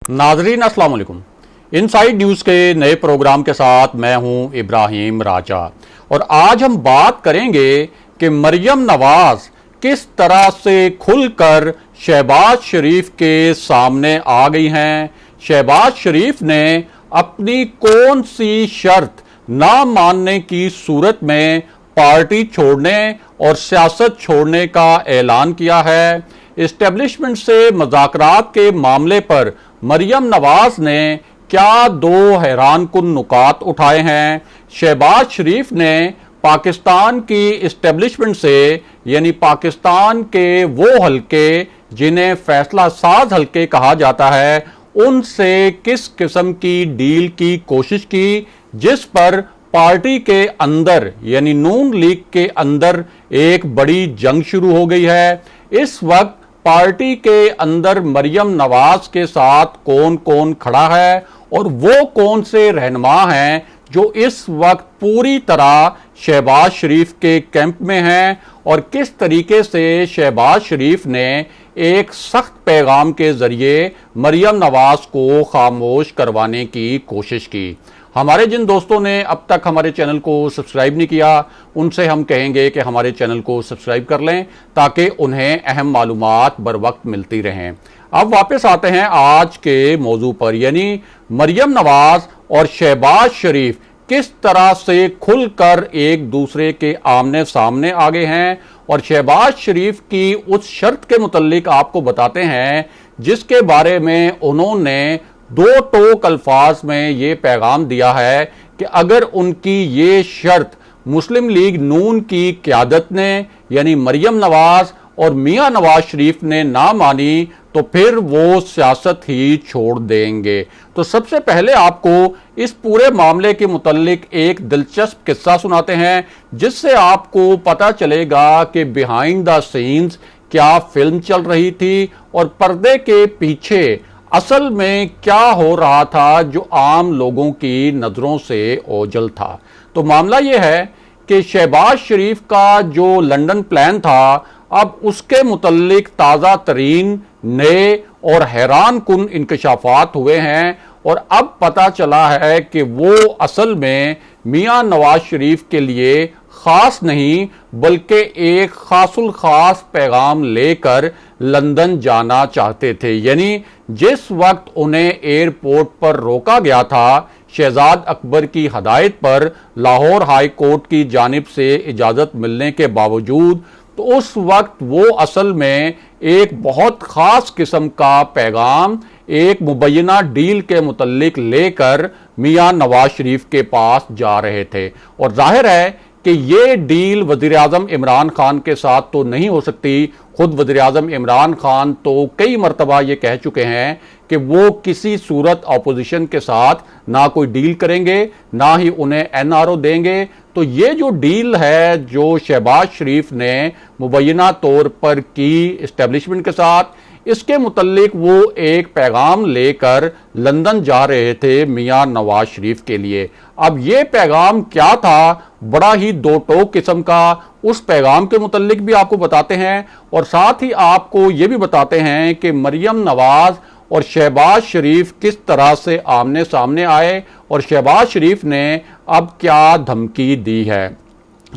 नाजरीन अस्सलाम वालेकुम। इनसाइड न्यूज़ के नए प्रोग्राम के साथ मैं हूं इब्राहिम राजा और आज हम बात करेंगे कि मरियम नवाज किस तरह से खुलकर शहबाज शरीफ के सामने आ गई हैं। शहबाज शरीफ ने अपनी कौन सी शर्त ना मानने की सूरत में पार्टी छोड़ने और सियासत छोड़ने का ऐलान किया है। इस्टेब्लिशमेंट से मुज़ाकरात के मामले पर मरियम नवाज ने क्या दो हैरानकुन नुकात उठाए हैं। शहबाज शरीफ ने पाकिस्तान की इस्टेब्लिशमेंट से यानी पाकिस्तान के वो हलके जिन्हें फैसला साज हलके कहा जाता है उनसे किस किस्म की डील की कोशिश की, जिस पर पार्टी के अंदर यानी नून लीग के अंदर एक बड़ी जंग शुरू हो गई है। इस वक्त पार्टी के अंदर मरियम नवाज के साथ कौन कौन खड़ा है और वो कौन से रहनुमा हैं जो इस वक्त पूरी तरह शहबाज शरीफ के कैंप में हैं और किस तरीके से शहबाज शरीफ ने एक सख्त पैगाम के जरिए मरियम नवाज को खामोश करवाने की कोशिश की। हमारे जिन दोस्तों ने अब तक हमारे चैनल को सब्सक्राइब नहीं किया उनसे हम कहेंगे कि हमारे चैनल को सब्सक्राइब कर लें ताकि उन्हें अहम मालूमात बर वक्त मिलती रहें। अब वापस आते हैं आज के मौजू पर, यानी मरियम नवाज और शहबाज शरीफ किस तरह से खुलकर एक दूसरे के आमने सामने आ गए हैं और शहबाज शरीफ की उस शर्त के मुतल्लिक आपको बताते हैं जिसके बारे में उन्होंने दो टोक अल्फाज में ये पैगाम दिया है कि अगर उनकी ये शर्त मुस्लिम लीग नून की क़यादत ने यानी मरियम नवाज और मियां नवाज शरीफ ने ना मानी तो फिर वो सियासत ही छोड़ देंगे। तो सबसे पहले आपको इस पूरे मामले के मुतल्लिक एक दिलचस्प किस्सा सुनाते हैं जिससे आपको पता चलेगा कि बिहाइंड द सीन्स क्या फिल्म चल रही थी और पर्दे के पीछे असल में क्या हो रहा था जो आम लोगों की नजरों से ओझल था। तो मामला यह है कि शहबाज शरीफ का जो लंदन प्लान था अब उसके मुतल्लिक ताज़ा तरीन नए और हैरान कुन इंकशाफात हुए हैं और अब पता चला है कि वो असल में मियां नवाज शरीफ के लिए खास नहीं बल्कि एक खासुल खास पैगाम लेकर लंदन जाना चाहते थे। यानी जिस वक्त उन्हें एयरपोर्ट पर रोका गया था शहजाद अकबर की हदायत पर लाहौर हाई कोर्ट की जानिब से इजाजत मिलने के बावजूद, तो उस वक्त वो असल में एक बहुत खास किस्म का पैगाम एक मुबैना डील के मुतल्लिक लेकर मियां नवाज शरीफ के पास जा रहे थे। और जाहिर है कि ये डील वज़ीर आज़म इमरान खान के साथ तो नहीं हो सकती। खुद वज़ीर आज़म इमरान खान तो कई मरतबा ये कह चुके हैं कि वो किसी सूरत अपोजिशन के साथ ना कोई डील करेंगे ना ही उन्हें एनआरओ देंगे। तो ये जो डील है जो शहबाज शरीफ ने मुबैना तौर पर की इस्टेब्लिशमेंट के साथ, इसके मुतल्लिक वो एक पैगाम लेकर लंदन जा रहे थे मियां नवाज शरीफ के लिए। अब ये पैगाम क्या था, बड़ा ही दो टोक किस्म का, उस पैगाम के मुतल्लिक भी आपको बताते हैं और साथ ही आपको ये भी बताते हैं कि मरियम नवाज और शहबाज शरीफ किस तरह से आमने सामने आए और शहबाज शरीफ ने अब क्या धमकी दी है।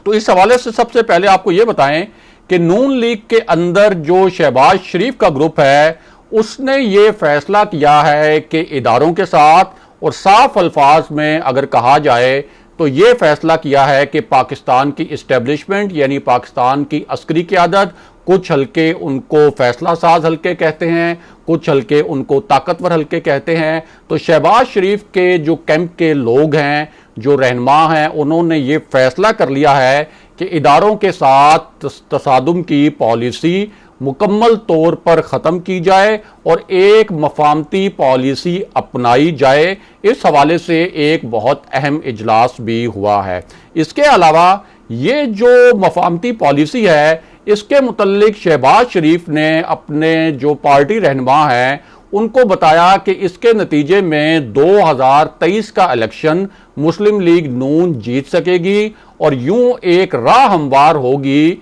तो इस हवाले से सबसे पहले आपको ये बताएं कि नून लीग के अंदर जो शहबाज शरीफ का ग्रुप है उसने ये फैसला किया है कि इदारों के साथ, और साफ अल्फाज में अगर कहा जाए तो ये फैसला किया है कि पाकिस्तान की इस्टेब्लिशमेंट यानी पाकिस्तान की अस्करी क़यादत, कुछ हल्के उनको फैसला साज हल्के कहते हैं, कुछ हल्के उनको ताकतवर हल्के कहते हैं। तो शहबाज शरीफ के जो कैंप के लोग हैं, जो रहनुमा हैं, उन्होंने ये फैसला कर लिया है कि इदारों के साथ तसादुम की पॉलिसी मुकम्मल तौर पर ख़त्म की जाए और एक मफामती पॉलिसी अपनाई जाए। इस हवाले से एक बहुत अहम इजलास भी हुआ है। इसके अलावा ये जो मफामती पॉलिसी है इसके मुतल्लिक शहबाज शरीफ ने अपने जो पार्टी रहनुमा हैं उनको बताया कि इसके नतीजे में 2023 का इलेक्शन मुस्लिम लीग नून जीत सकेगी और यूं एक राह हमवार होगी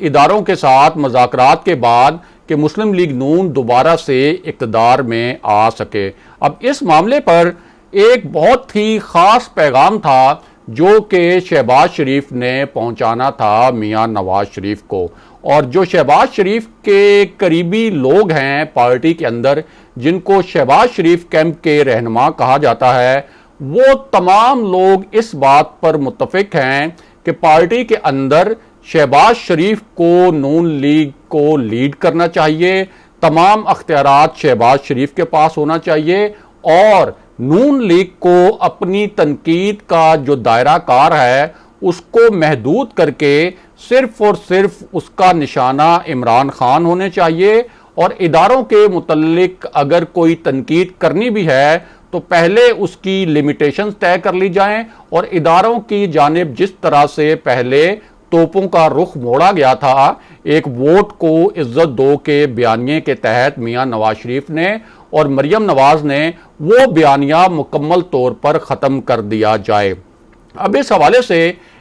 इदारों के साथ मुज़ाकरात के बाद कि मुस्लिम लीग नून दोबारा से इक़्तिदार में आ सके। अब इस मामले पर एक बहुत ही ख़ास पैगाम था जो कि शहबाज शरीफ ने पहुंचाना था मियां नवाज शरीफ को, और जो शहबाज शरीफ के करीबी लोग हैं पार्टी के अंदर, जिनको शहबाज शरीफ कैंप के रहनुमा कहा जाता है, वो तमाम लोग इस बात पर मुत्तफिक हैं कि पार्टी के अंदर शहबाज शरीफ को नून लीग को लीड करना चाहिए, तमाम अख्तियारात शहबाज शरीफ के पास होना चाहिए और नून लीग को अपनी तनकीद का जो दायरा कार है उसको महदूद करके सिर्फ और सिर्फ उसका निशाना इमरान खान होने चाहिए, और इदारों के मुतल्लिक अगर कोई तनकीद करनी भी है तो पहले उसकी लिमिटेशंस तय कर ली जाएं, और इदारों की जानिब जिस तरह से पहले तोपों का रुख मोड़ा गया था एक वोट को इज्जत दो के बयानिए के तहत मियां नवाज शरीफ ने और मरियम नवाज ने, वो बयानिया मुकम्मल तौर पर ख़त्म कर दिया जाए। अब इस हवाले से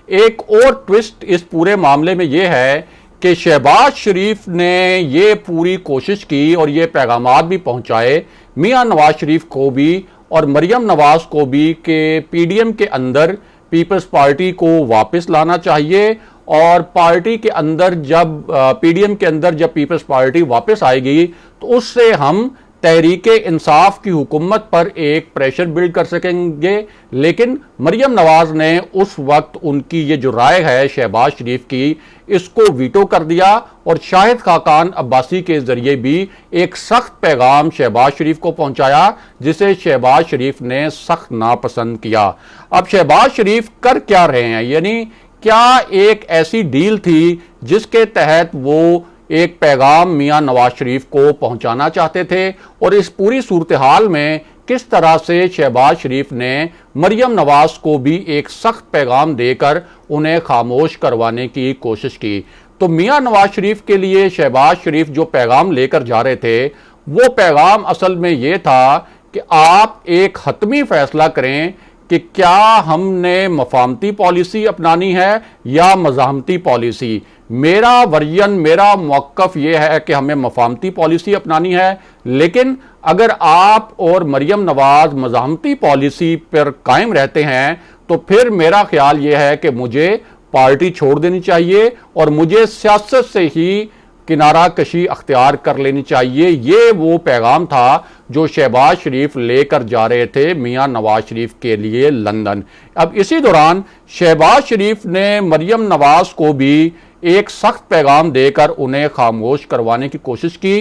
एक और ट्विस्ट इस पूरे मामले में यह है कि शहबाज शरीफ ने ये पूरी कोशिश की और ये पैगामात भी पहुंचाए मियां नवाज शरीफ को भी और मरियम नवाज को भी कि पीडीएम के अंदर पीपल्स पार्टी को वापस लाना चाहिए, और पार्टी के अंदर जब पीडीएम के अंदर जब पीपल्स पार्टी वापस आएगी तो उससे हम तहरीके इंसाफ की हुकूमत पर एक प्रेशर बिल्ड कर सकेंगे। लेकिन मरियम नवाज ने उस वक्त उनकी ये जो राय है शहबाज शरीफ की, इसको वीटो कर दिया और शाहिद खाकान अब्बासी के जरिए भी एक सख्त पैगाम शहबाज शरीफ को पहुंचाया जिसे शहबाज शरीफ ने सख्त नापसंद किया। अब शहबाज शरीफ कर क्या रहे हैं, यानी क्या एक ऐसी डील थी जिसके तहत वो एक पैगाम मियां नवाज शरीफ को पहुंचाना चाहते थे, और इस पूरी सूरत हाल में किस तरह से शहबाज शरीफ ने मरियम नवाज को भी एक सख्त पैगाम देकर उन्हें खामोश करवाने की कोशिश की। तो मियां नवाज शरीफ के लिए शहबाज शरीफ जो पैगाम लेकर जा रहे थे वो पैगाम असल में ये था कि आप एक हतमी फैसला करें कि क्या हमने मफाहमती पॉलिसी अपनानी है या मज़ाहमती पॉलिसी। मेरा वर्जन, मेरा मौक़िफ़ यह है कि हमें मफाहमती पॉलिसी अपनानी है, लेकिन अगर आप और मरियम नवाज मज़ाहमती पॉलिसी पर कायम रहते हैं तो फिर मेरा ख्याल यह है कि मुझे पार्टी छोड़ देनी चाहिए और मुझे सियासत से ही किनारा कशी अख्तियार कर लेनी चाहिए। ये वो पैगाम था जो शहबाज शरीफ लेकर जा रहे थे मियां नवाज शरीफ के लिए लंदन। अब इसी दौरान शहबाज शरीफ ने मरियम नवाज को भी एक सख्त पैगाम देकर उन्हें खामोश करवाने की कोशिश की,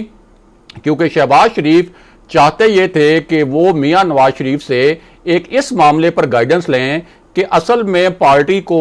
क्योंकि शहबाज शरीफ चाहते ये थे कि वो मियां नवाज शरीफ से एक इस मामले पर गाइडेंस लें कि असल में पार्टी को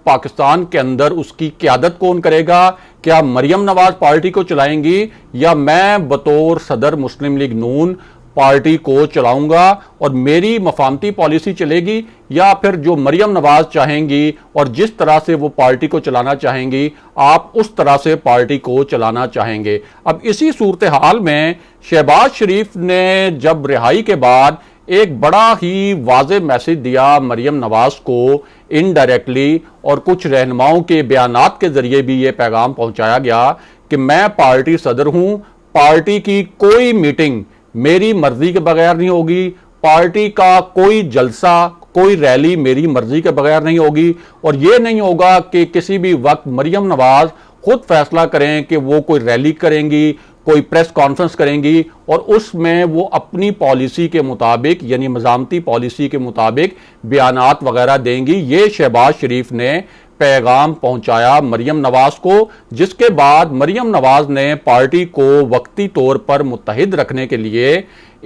पाकिस्तान के अंदर उसकी क़यादत कौन करेगा, क्या मरियम नवाज पार्टी को चलाएंगी या मैं बतौर सदर मुस्लिम लीग नून पार्टी को चलाऊंगा और मेरी मफाहमती पॉलिसी चलेगी, या फिर जो मरियम नवाज चाहेंगी और जिस तरह से वो पार्टी को चलाना चाहेंगी आप उस तरह से पार्टी को चलाना चाहेंगे। अब इसी सूरत हाल में शहबाज शरीफ ने जब रिहाई के बाद एक बड़ा ही वाज़ेह मैसेज दिया मरियम नवाज को इनडायरेक्टली, और कुछ रहनुमाओं के बयानात के जरिए भी ये पैगाम पहुंचाया गया कि मैं पार्टी सदर हूं, पार्टी की कोई मीटिंग मेरी मर्जी के बगैर नहीं होगी, पार्टी का कोई जलसा कोई रैली मेरी मर्जी के बगैर नहीं होगी, और ये नहीं होगा कि किसी भी वक्त मरियम नवाज खुद फैसला करें कि वो कोई रैली करेंगी, कोई प्रेस कॉन्फ्रेंस करेंगी और उसमें वो अपनी पॉलिसी के मुताबिक यानी मज़ाहमती पॉलिसी के मुताबिक बयानात वगैरह देंगी। ये शहबाज शरीफ ने पैगाम पहुंचाया मरियम नवाज को, जिसके बाद मरियम नवाज ने पार्टी को वक्ती तौर पर मुत्तहिद रखने के लिए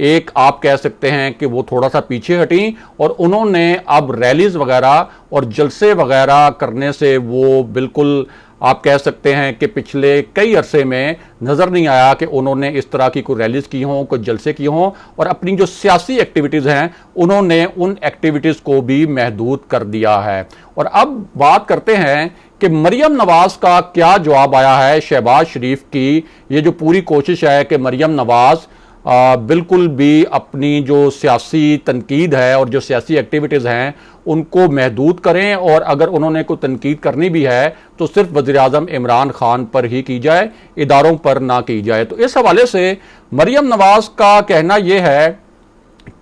एक आप कह सकते हैं कि वो थोड़ा सा पीछे हटी और उन्होंने अब रैलीज वगैरह और जलसे वगैरह करने से वो बिल्कुल आप कह सकते हैं कि पिछले कई अरसे में नज़र नहीं आया कि उन्होंने इस तरह की कोई रैलीज की हों, कोई जलसे की हों, और अपनी जो सियासी एक्टिविटीज़ हैं उन्होंने उन एक्टिविटीज़ को भी महदूद कर दिया है। और अब बात करते हैं कि मरियम नवाज का क्या जवाब आया है शहबाज शरीफ की ये जो पूरी कोशिश है कि मरियम नवाज बिल्कुल भी अपनी जो सियासी तनकीद है और जो सियासी एक्टिविटीज़ हैं उनको महदूद करें, और अगर उन्होंने कोई तनकीद करनी भी है तो सिर्फ वज़ीर-ए-आज़म इमरान खान पर ही की जाए, इदारों पर ना की जाए। तो इस हवाले से मरियम नवाज का कहना यह है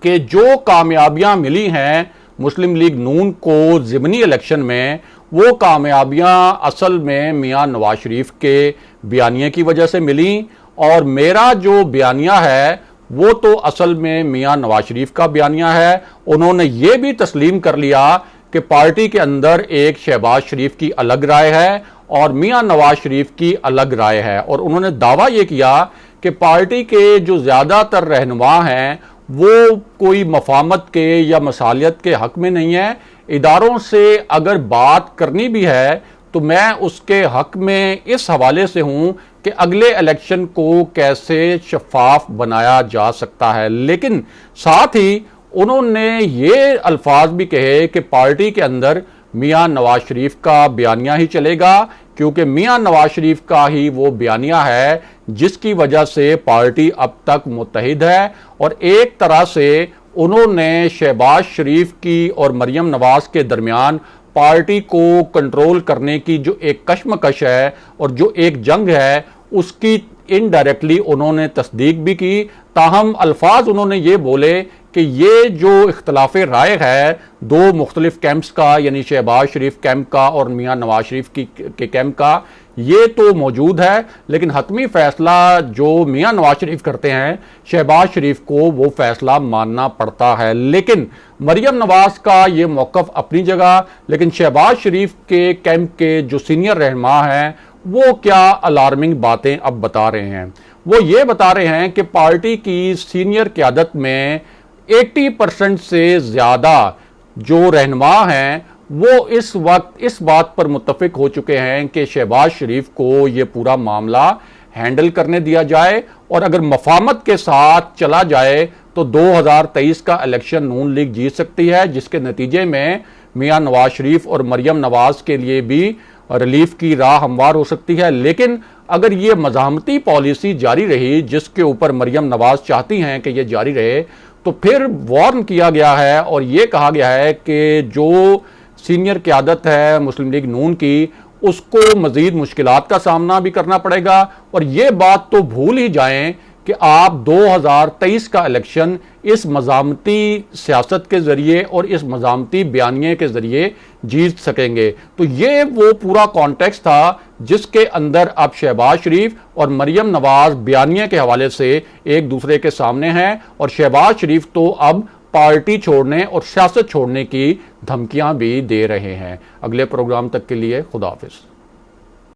कि जो कामयाबियां मिली हैं मुस्लिम लीग नून को ज़िमनी इलेक्शन में, वो कामयाबियां असल में मियां नवाज शरीफ के बयानिए की वजह से मिली, और मेरा जो बयानिया है वो तो असल में मियां नवाज शरीफ का बयानिया है। उन्होंने ये भी तस्लीम कर लिया कि पार्टी के अंदर एक शहबाज शरीफ की अलग राय है और मियां नवाज शरीफ की अलग राय है, और उन्होंने दावा यह किया कि पार्टी के जो ज़्यादातर रहनुमा हैं वो कोई मफामत के या मसालियत के हक में नहीं है। इदारों से अगर बात करनी भी है तो मैं उसके हक में इस हवाले से हूं कि अगले इलेक्शन को कैसे शफाफ बनाया जा सकता है। लेकिन साथ ही उन्होंने ये अल्फाज भी कहे कि पार्टी के अंदर मियां नवाज शरीफ का बयानिया ही चलेगा, क्योंकि मियां नवाज शरीफ का ही वो बयानिया है जिसकी वजह से पार्टी अब तक मुत्तहिद है। और एक तरह से उन्होंने शहबाज शरीफ की और मरियम नवाज के दरमियान पार्टी को कंट्रोल करने की जो एक कशमकश है और जो एक जंग है उसकी इनडायरेक्टली उन्होंने तस्दीक भी की। ताहम अल्फाज उन्होंने ये बोले कि ये जो इख्तलाफ राय है दो मुख्तलिफ कैंप्स का, यानी शहबाज शरीफ कैंप का और मियां नवाज शरीफ के कैंप का, ये तो मौजूद है, लेकिन हतमी फैसला जो मियां नवाज शरीफ करते हैं शहबाज शरीफ को वो फैसला मानना पड़ता है। लेकिन मरियम नवाज का ये मौक़िफ़ अपनी जगह, लेकिन शहबाज शरीफ के कैंप के जो सीनियर रहनुमा हैं वो क्या अलार्मिंग बातें अब बता रहे हैं। वो ये बता रहे हैं कि पार्टी की सीनियर क़यादत में 80% से ज़्यादा जो रहनुमा हैं वो इस वक्त इस बात पर मुत्तफिक हो चुके हैं कि शहबाज शरीफ को ये पूरा मामला हैंडल करने दिया जाए, और अगर मफामत के साथ चला जाए तो 2023 का इलेक्शन नून लीग जीत सकती है, जिसके नतीजे में मियां नवाज शरीफ और मरियम नवाज के लिए भी रिलीफ की राह हमवार हो सकती है। लेकिन अगर ये मज़ाहमती पॉलिसी जारी रही जिसके ऊपर मरियम नवाज चाहती हैं कि ये जारी रहे, तो फिर वार्न किया गया है और ये कहा गया है कि जो सीनियर क़यादत है मुस्लिम लीग नून की उसको मज़ीद मुश्किलात का सामना भी करना पड़ेगा। और ये बात तो भूल ही जाएं कि आप 2023 का इलेक्शन इस मज़ामती सियासत के ज़रिए और इस मज़ामती बयानिए के ज़रिए जीत सकेंगे। तो ये वो पूरा कॉन्टेक्स्ट था जिसके अंदर अब शहबाज शरीफ और मरियम नवाज बयानिए के हवाले से एक दूसरे के सामने हैं, और शहबाज शरीफ तो अब पार्टी छोड़ने और सियासत छोड़ने की धमकियां भी दे रहे हैं। अगले प्रोग्राम तक के लिए खुदा हाफिज़।